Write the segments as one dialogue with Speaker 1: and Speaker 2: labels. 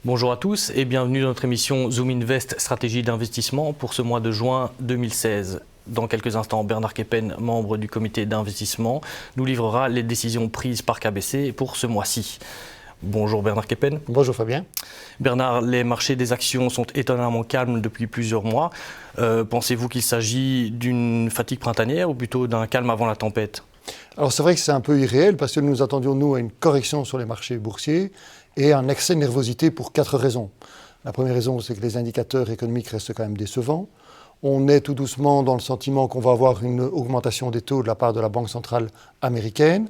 Speaker 1: Bonjour à tous et bienvenue dans notre émission Zoom Invest Stratégie d'investissement pour ce mois de juin 2016. Dans quelques instants, Bernard Keppen, membre du comité d'investissement, nous livrera les décisions prises par KBC pour ce mois-ci. Bonjour Bernard Keppen.
Speaker 2: Bonjour Fabien.
Speaker 1: Bernard, les marchés des actions sont étonnamment calmes depuis plusieurs mois. Pensez-vous qu'il s'agit d'une fatigue printanière ou plutôt d'un calme avant la tempête ?
Speaker 2: Alors c'est vrai que c'est un peu irréel parce que nous attendions nous à une correction sur les marchés boursiers et un excès de nervosité pour 4 raisons. La première raison, c'est que les indicateurs économiques restent quand même décevants. On est tout doucement dans le sentiment qu'on va avoir une augmentation des taux de la part de la Banque centrale américaine.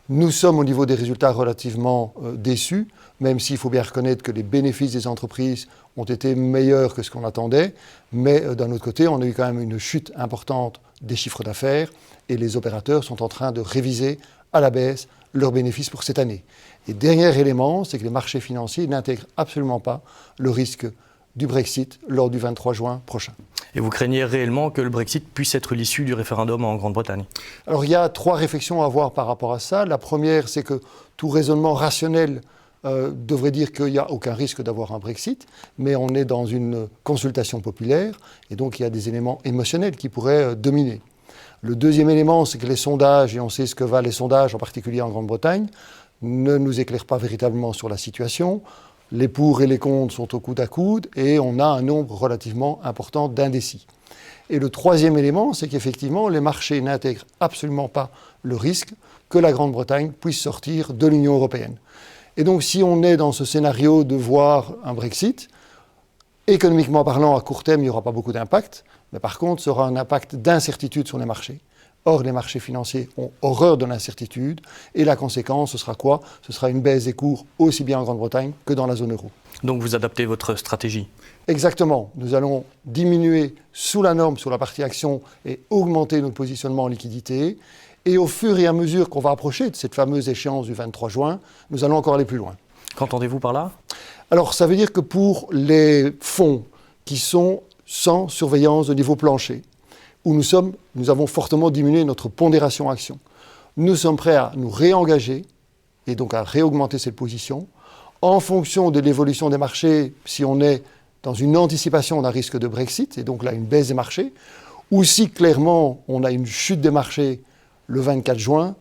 Speaker 2: Nous sommes au niveau des résultats relativement déçus, même s'il faut bien reconnaître que les bénéfices des entreprises ont été meilleurs que ce qu'on attendait. Mais d'un autre côté, on a eu quand même une chute importante des chiffres d'affaires et les opérateurs sont en train de réviser à la baisse leurs bénéfices pour cette année. Et dernier élément, c'est que les marchés financiers n'intègrent absolument pas le risque du Brexit lors du 23 juin prochain.
Speaker 1: Et vous craignez réellement que le Brexit puisse être l'issue du référendum en Grande-Bretagne ?
Speaker 2: Alors il y a 3 réflexions à avoir par rapport à ça. La première, c'est que tout raisonnement rationnel devrait dire qu'il n'y a aucun risque d'avoir un Brexit, mais on est dans une consultation populaire et donc il y a des éléments émotionnels qui pourraient dominer. Le deuxième élément, c'est que les sondages, et on sait ce que valent les sondages, en particulier en Grande-Bretagne, ne nous éclairent pas véritablement sur la situation. Les pour et les contre sont au coude à coude et on a un nombre relativement important d'indécis. Et le troisième élément, c'est qu'effectivement, les marchés n'intègrent absolument pas le risque que la Grande-Bretagne puisse sortir de l'Union européenne. Et donc, si on est dans ce scénario de voir un Brexit, économiquement parlant, à court terme, il n'y aura pas beaucoup d'impact, mais par contre, ça aura un impact d'incertitude sur les marchés. Or, les marchés financiers ont horreur de l'incertitude et la conséquence, ce sera quoi ? Ce sera une baisse des cours aussi bien en Grande-Bretagne que dans la zone euro.
Speaker 1: Donc vous adaptez votre stratégie ?
Speaker 2: Exactement. Nous allons diminuer sous la norme sur la partie action et augmenter notre positionnement en liquidité. Et au fur et à mesure qu'on va approcher de cette fameuse échéance du 23 juin, nous allons encore aller plus loin.
Speaker 1: Qu'entendez-vous par là ?
Speaker 2: Alors, ça veut dire que pour les fonds qui sont sans surveillance de niveau plancher, où nous avons fortement diminué notre pondération action, nous sommes prêts à nous réengager et donc à réaugmenter cette position en fonction de l'évolution des marchés, si on est dans une anticipation d'un risque de Brexit, et donc là une baisse des marchés, ou si clairement on a une chute des marchés le 24 juin,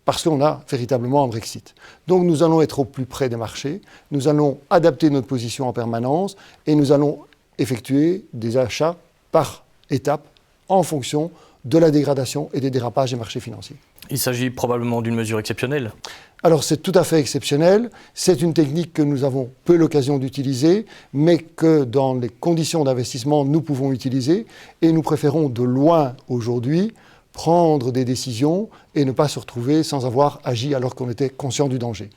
Speaker 2: parce qu'on a véritablement un Brexit. Donc nous allons être au plus près des marchés, nous allons adapter notre position en permanence, et nous allons effectuer des achats par étapes en fonction de la dégradation et des dérapages des marchés financiers.
Speaker 1: Il s'agit probablement d'une mesure exceptionnelle.
Speaker 2: Alors c'est tout à fait exceptionnel, c'est une technique que nous avons peu l'occasion d'utiliser, mais que dans les conditions d'investissement nous pouvons utiliser, et nous préférons de loin aujourd'hui prendre des décisions et ne pas se retrouver sans avoir agi alors qu'on était conscient du danger.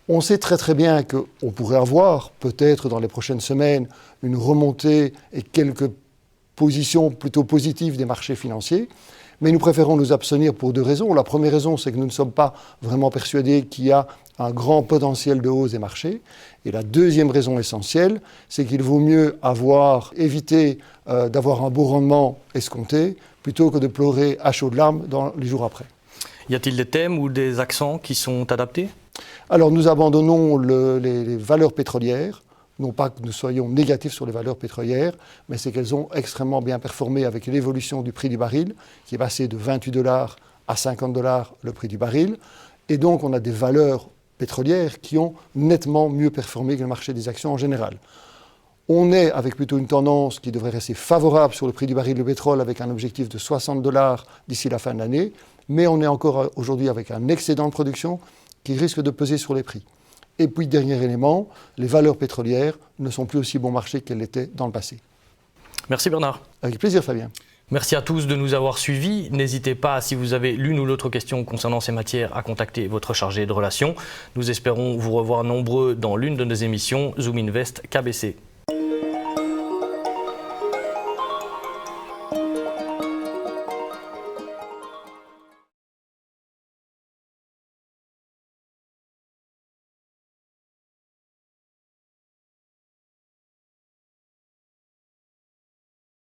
Speaker 2: On sait très très bien qu'on pourrait avoir peut-être dans les prochaines semaines une remontée et quelques position plutôt positive des marchés financiers, mais nous préférons nous abstenir pour 2 raisons. La première raison, c'est que nous ne sommes pas vraiment persuadés qu'il y a un grand potentiel de hausse des marchés. Et la deuxième raison essentielle, c'est qu'il vaut mieux éviter d'avoir un beau rendement escompté plutôt que de pleurer à chaudes larmes dans les jours après.
Speaker 1: Y a-t-il des thèmes ou des accents qui sont adaptés ?
Speaker 2: Alors nous abandonnons les valeurs pétrolières. Non pas que nous soyons négatifs sur les valeurs pétrolières, mais c'est qu'elles ont extrêmement bien performé avec l'évolution du prix du baril, qui est passé de $28 à $50 le prix du baril. Et donc, on a des valeurs pétrolières qui ont nettement mieux performé que le marché des actions en général. On est avec plutôt une tendance qui devrait rester favorable sur le prix du baril de pétrole avec un objectif de $60 d'ici la fin de l'année, mais on est encore aujourd'hui avec un excédent de production qui risque de peser sur les prix. Et puis, dernier élément, les valeurs pétrolières ne sont plus aussi bon marché qu'elles l'étaient dans le passé.
Speaker 1: Merci Bernard.
Speaker 2: Avec plaisir Fabien.
Speaker 1: Merci à tous de nous avoir suivis. N'hésitez pas, si vous avez l'une ou l'autre question concernant ces matières, à contacter votre chargé de relations. Nous espérons vous revoir nombreux dans l'une de nos émissions Zoom Invest KBC.